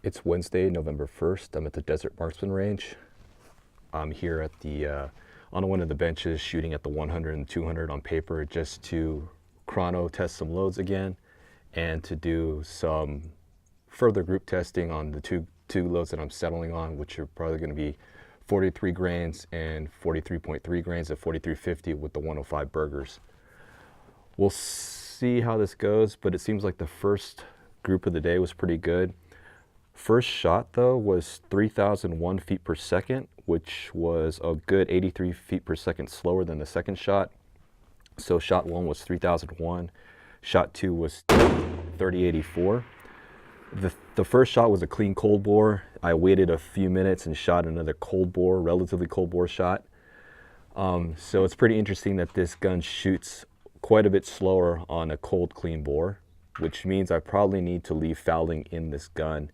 It's Wednesday, November 1st. I'm at the Desert Marksman range. I'm here at the on one of the benches shooting at the 100 and 200 on paper just to chrono test some loads again and to do some further group testing on the two loads that I'm settling on, which are probably going to be 43 grains and 43.3 grains at 4350 with the 105 burgers. We'll see how this goes, but it seems like the first group of the day was pretty good. First shot though was 3001 feet per second, which was a good 83 feet per second slower than the second shot. So shot one was 3001, shot two was 3084. The first shot was a clean cold bore. I waited a few minutes and shot another cold bore, relatively cold bore shot. So it's pretty interesting that this gun shoots quite a bit slower on a cold clean bore, which means I probably need to leave fouling in this gun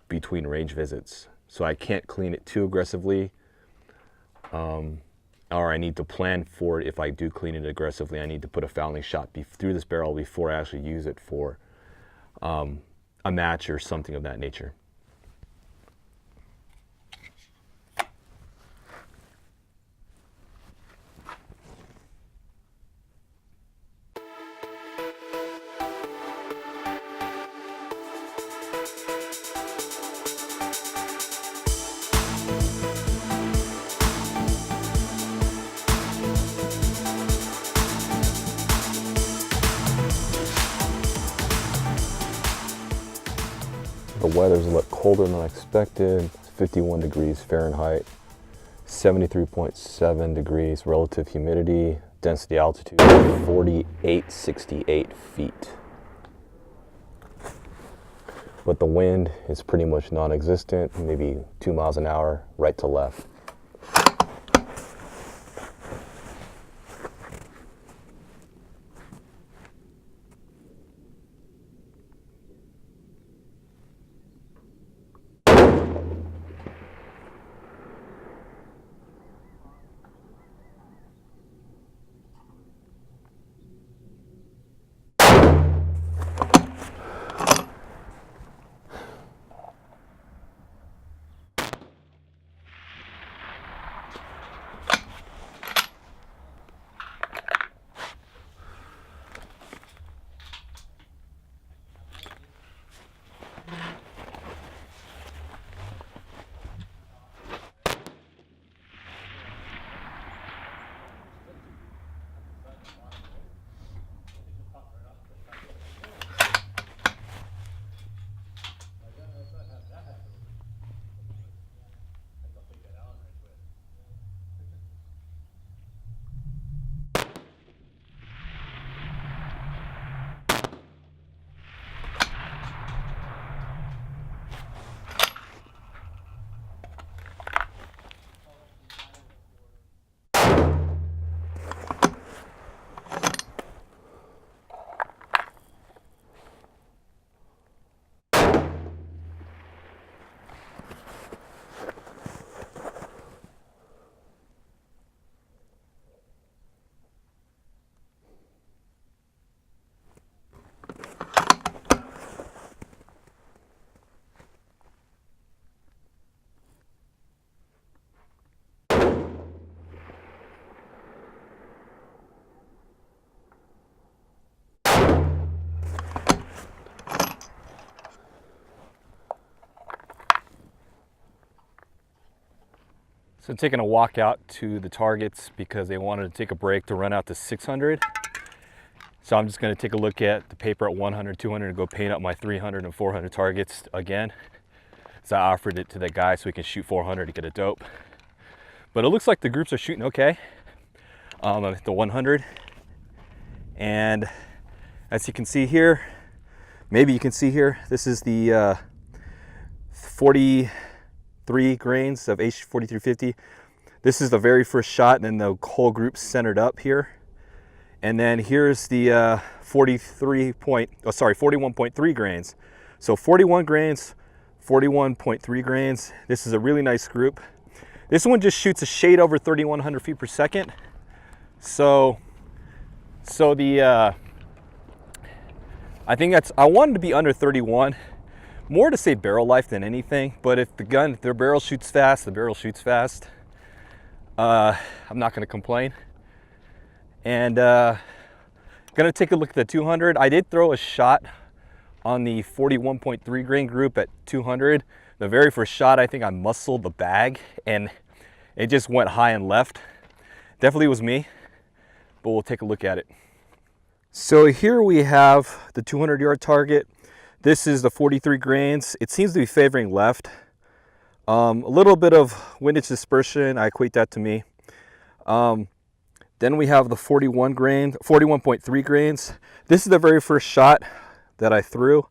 between range visits. So I can't clean it too aggressively, or I need to plan for it. If I do clean it aggressively, I need to put a fouling shot through this barrel before I actually use it for a match or something of that nature. The weather's a lot colder than I expected. It's 51 degrees Fahrenheit, 73.7 degrees relative humidity, density altitude 4868 feet. But the wind is pretty much non-existent, maybe 2 miles an hour right to left. So taking a walk out to the targets because they wanted to take a break to run out to 600. So I'm just going to take a look at the paper at 100, 200 and go paint up my 300 and 400 targets again. So I offered it to the guy so he can shoot 400 to get a dope. But it looks like the groups are shooting okay. I'm at the 100. And as you can see here, maybe you can see here, this is the 43 grains of H4350. This is the very first shot, and then the whole group centered up here. And then here's the 41.3 grains. So 41 grains, 41.3 grains. This is a really nice group. This one just shoots a shade over 3,100 feet per second. So the I think I wanted to be under 31, more to say barrel life than anything, but if their barrel shoots fast, the barrel shoots fast. I'm not gonna complain. And gonna take a look at the 200. I did throw a shot on the 41.3 grain group at 200. The very first shot, I think I muscled the bag and it just went high and left. Definitely was me, but we'll take a look at it. So here we have the 200-yard target. This is the 43 grains. It seems to be favoring left. A little bit of windage dispersion, I equate that to me. Then we have the 41.3 grains. This is the very first shot that I threw.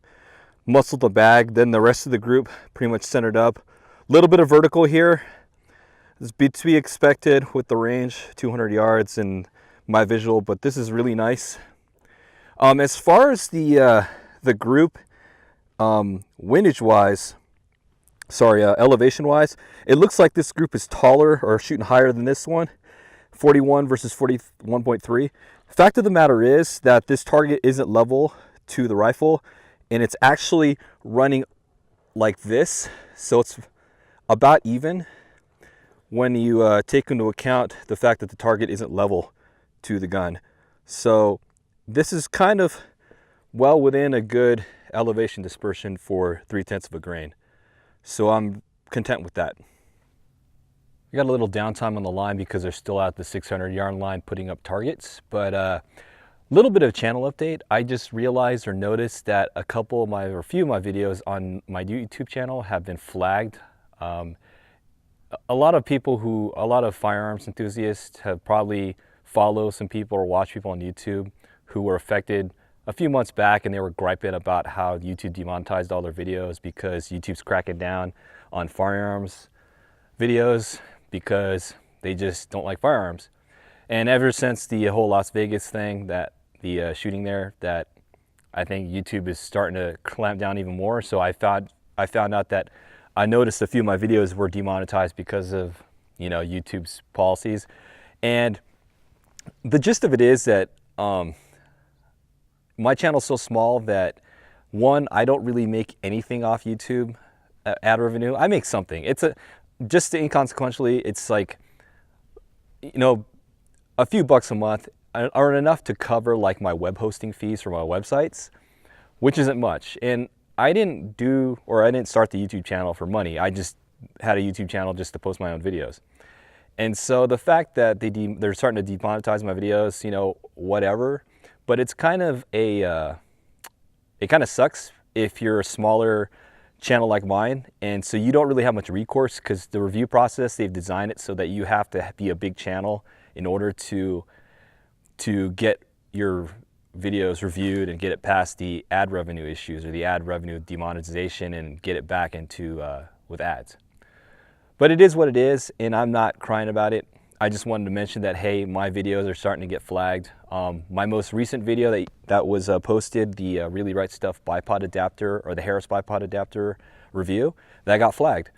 Muscled the bag, then the rest of the group pretty much centered up. A little bit of vertical here. It's to be expected with the range, 200 yards and my visual, but this is really nice. As far as the group, elevation-wise, it looks like this group is taller or shooting higher than this one, 41 versus 41.3. Fact of the matter is that this target isn't level to the rifle, and it's actually running like this, so it's about even when you take into account the fact that the target isn't level to the gun. So this is kind of well within a good elevation dispersion for 3/10 of a grain. So I'm content with that. We got a little downtime on the line because they're still at the 600-yard line putting up targets, but little bit of channel update. I just realized or noticed that a few of my videos on my YouTube channel have been flagged. A lot of firearms enthusiasts have probably followed some people or watched people on YouTube who were affected a few months back, and they were griping about how YouTube demonetized all their videos because YouTube's cracking down on firearms videos because they just don't like firearms. And ever since the whole Las Vegas thing, that the shooting there, that I think YouTube is starting to clamp down even more. So I found out that I noticed a few of my videos were demonetized because of, you know, YouTube's policies. And the gist of it is that my channel's so small that, one, I don't really make anything off YouTube ad revenue. I make something. It's just inconsequentially, it's like, you know, a few bucks a month are enough to cover like my web hosting fees for my websites, which isn't much. And I didn't start the YouTube channel for money. I just had a YouTube channel just to post my own videos. And so the fact that they're starting to demonetize my videos, you know, whatever, but it's kind of it kind of sucks if you're a smaller channel like mine, and so you don't really have much recourse because the review process, they've designed it so that you have to be a big channel in order to get your videos reviewed and get it past the ad revenue issues or the ad revenue demonetization and get it back into with ads. But it is what it is, and I'm not crying about it. I just wanted to mention that, hey, my videos are starting to get flagged. My most recent video that was posted, the Really Right Stuff bipod adapter, or the Harris bipod adapter review, that got flagged.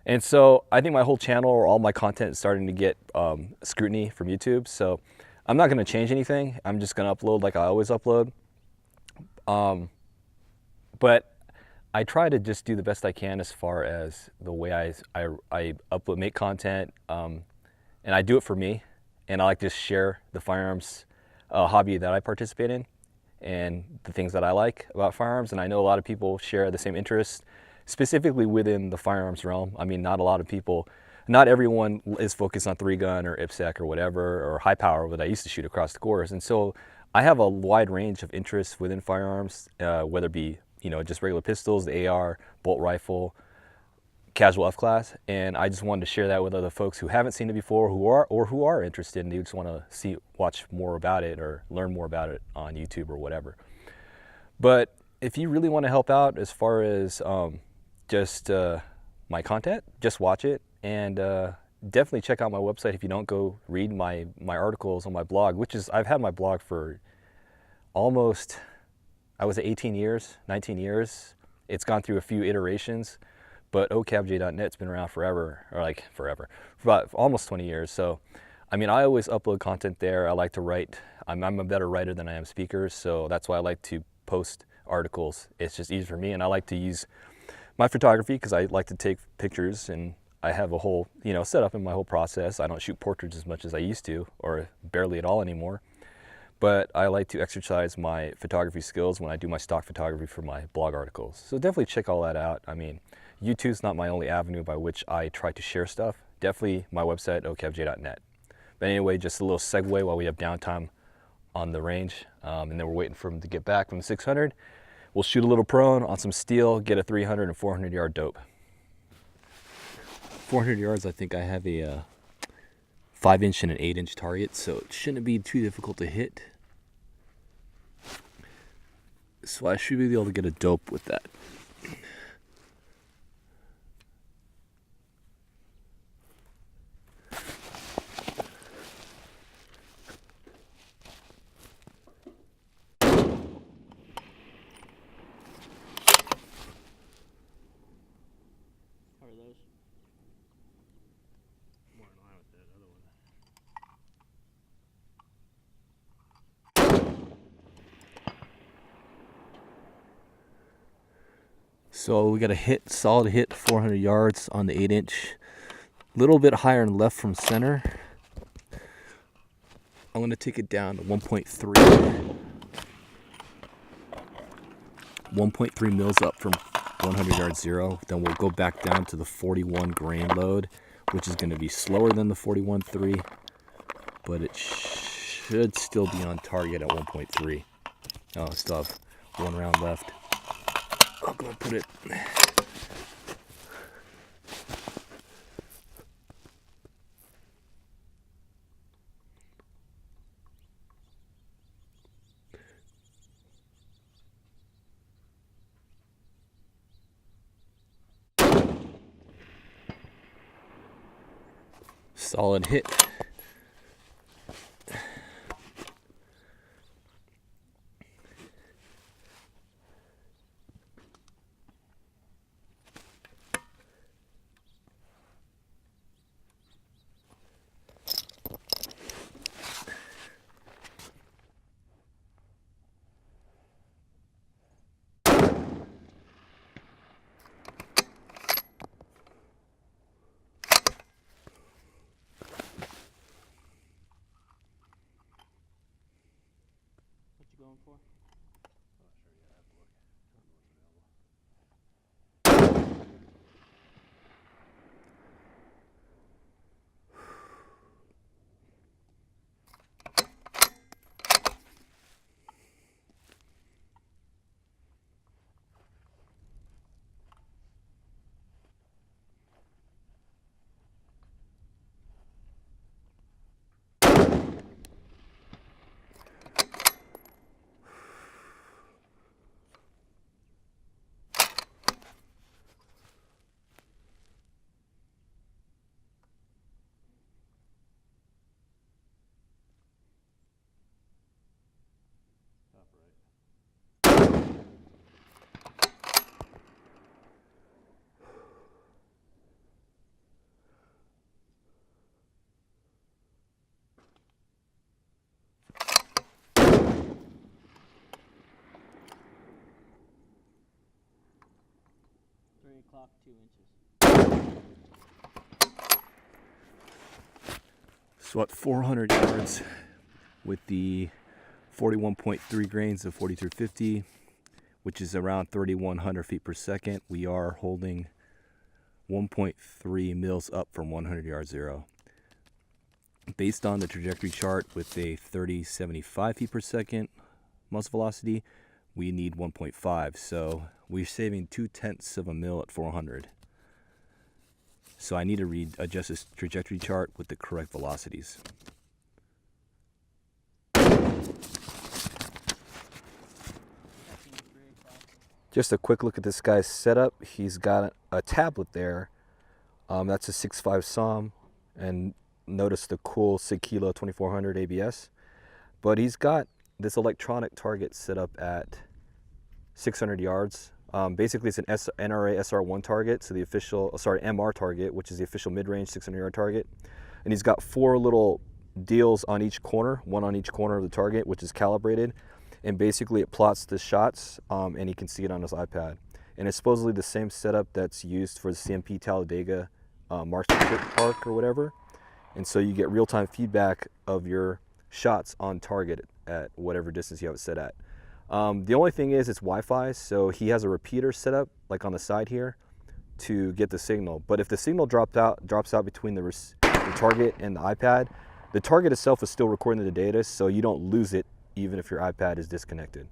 And so I think my whole channel or all my content is starting to get scrutiny from YouTube. So I'm not going to change anything. I'm just going to upload like I always upload. But I try to just do the best I can as far as the way I upload, make content, and I do it for me. And I like to share the firearms hobby that I participate in and the things that I like about firearms. And I know a lot of people share the same interests, specifically within the firearms realm. I mean, not everyone is focused on 3-gun or IPSC or whatever, or high power that I used to shoot across the course. And so I have a wide range of interests within firearms, whether it be, you know, just regular pistols, the AR, bolt rifle, casual F-class, and I just wanted to share that with other folks who haven't seen it before, who are interested and they just want to watch more about it or learn more about it on YouTube or whatever. But if you really want to help out as far as just my content, just watch it, and definitely check out my website if you don't go read my articles on my blog, which is, I've had my blog for almost, I was 18 years, 19 years. It's gone through a few iterations, but ocabj.net's been around forever, or like forever, for about almost 20 years. So, I mean, I always upload content there. I like to write. I'm a better writer than I am speaker, so that's why I like to post articles. It's just easy for me, and I like to use my photography, because I like to take pictures, and I have a whole, setup in my whole process. I don't shoot portraits as much as I used to, or barely at all anymore. But I like to exercise my photography skills when I do my stock photography for my blog articles. So definitely check all that out. I mean, YouTube's not my only avenue by which I try to share stuff. Definitely my website, okevj.net. But anyway, just a little segue while we have downtime on the range, and then we're waiting for him to get back from the 600. We'll shoot a little prone on some steel, get a 300 and 400 yard dope. 400 yards, I think I have a 5-inch and an 8-inch target, so it shouldn't be too difficult to hit. So I should be able to get a dope with that. So we got a solid hit, 400 yards on the 8-inch. A little bit higher and left from center. I'm going to take it down to 1.3. 1.3 mils up from 100 yards zero. Then we'll go back down to the 41 grain load, which is going to be slower than the 41.3, but it should still be on target at 1.3. Oh, I still have one round left. I'll go and put it. Solid hit. Going for? O'clock, 2 inches. So at 400 yards with the 41.3 grains of 4350, which is around 3,100 feet per second, we are holding 1.3 mils up from 100 yards zero. Based on the trajectory chart with a 3075 feet per second muzzle velocity, we need 1.5. So we're saving 0.2 of a mil at 400. So I need to adjust this trajectory chart with the correct velocities. Just a quick look at this guy's setup. He's got a tablet there. That's a 6.5 SOM, and notice the cool 6kg 2400 ABS. But he's got this electronic target set up at 600 yards. Basically, it's an NRA SR1 target, so the official, MR target, which is the official mid-range 600-yard target. And he's got 4 little deals on each corner, one on each corner of the target, which is calibrated. And basically, it plots the shots, and he can see it on his iPad. and it's supposedly the same setup that's used for the CMP Talladega Marksman Park or whatever. And so you get real-time feedback of your shots on target at whatever distance you have it set at. The only thing is it's Wi-Fi, so he has a repeater set up like on the side here to get the signal. But if the signal drops out between the target and the iPad, the target itself is still recording the data, so you don't lose it even if your iPad is disconnected.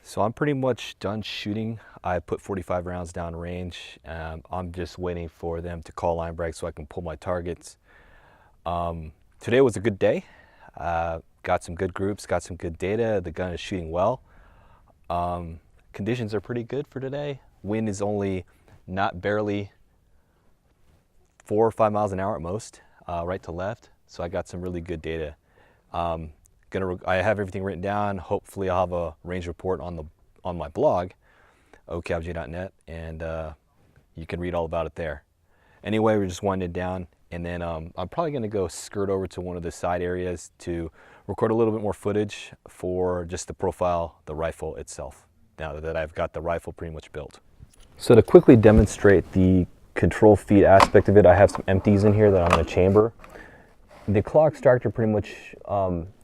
So I'm pretty much done shooting. I put 45 rounds down range. I'm just waiting for them to call line break so I can pull my targets. Today was a good day. Got some good groups, got some good data. The gun is shooting well. Conditions are pretty good for today. Wind is only not barely 4 or 5 miles an hour at most, right to left. So I got some really good data. I have everything written down. Hopefully I'll have a range report on my blog, ocabj.net, and you can read all about it there. Anyway, we're just winding down, and then I'm probably going to go skirt over to one of the side areas to record a little bit more footage for just to profile the rifle itself, now that I've got the rifle pretty much built. So to quickly demonstrate the control feed aspect of it, I have some empties in here that I'm going to chamber. The claw extractor pretty much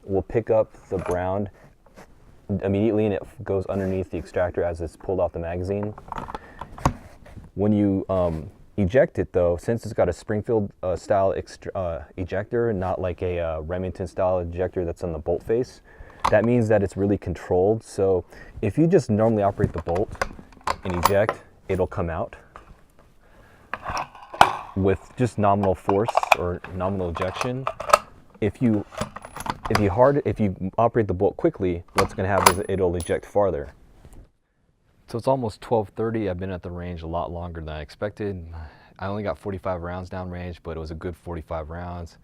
will pick up the ground immediately, and it goes underneath the extractor as it's pulled off the magazine. When you eject it though, since it's got a Springfield style ejector, not like a Remington style ejector that's on the bolt face, that means that it's really controlled. So if you just normally operate the bolt and eject, it'll come out with just nominal force or nominal ejection. If you operate the bolt quickly, what's going to happen is it'll eject farther. So it's almost 12:30. I've been at the range a lot longer than I expected. I only got 45 rounds down range, but it was a good 45 rounds.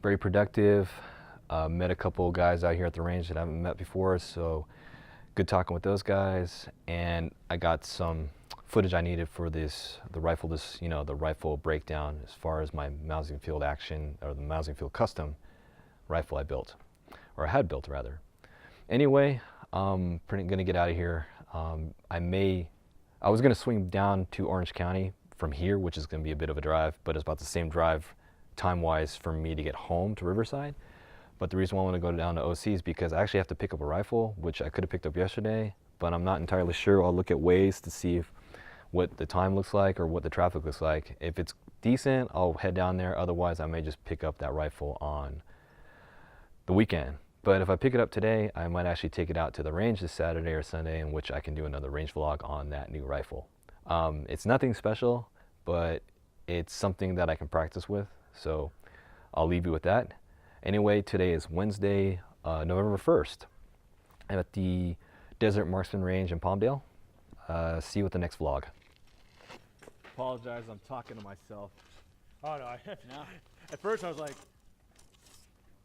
Very productive. Met a couple of guys out here at the range that I haven't met before, so good talking with those guys. And I got some footage I needed for the rifle, the rifle breakdown as far as my Mausingfield action, or the Mausingfield custom rifle I built, or I had built rather. Anyway, I'm gonna get out of here. I was gonna swing down to Orange County from here, which is gonna be a bit of a drive, but it's about the same drive time-wise for me to get home to Riverside. But the reason why I want to go down to OC is because I actually have to pick up a rifle, which I could have picked up yesterday, but I'm not entirely sure. I'll look at Waze to see what the time looks like or what the traffic looks like. If it's decent, I'll head down there. Otherwise, I may just pick up that rifle on the weekend. But if I pick it up today, I might actually take it out to the range this Saturday or Sunday, in which I can do another range vlog on that new rifle. It's nothing special, but it's something that I can practice with. So I'll leave you with that. Anyway, today is Wednesday, November 1st. I'm at the Desert Marksman Range in Palmdale. See you with the next vlog. Apologize, I'm talking to myself. Oh no, No. At first I was like,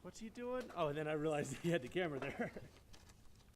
what's he doing? Oh, and then I realized he had the camera there.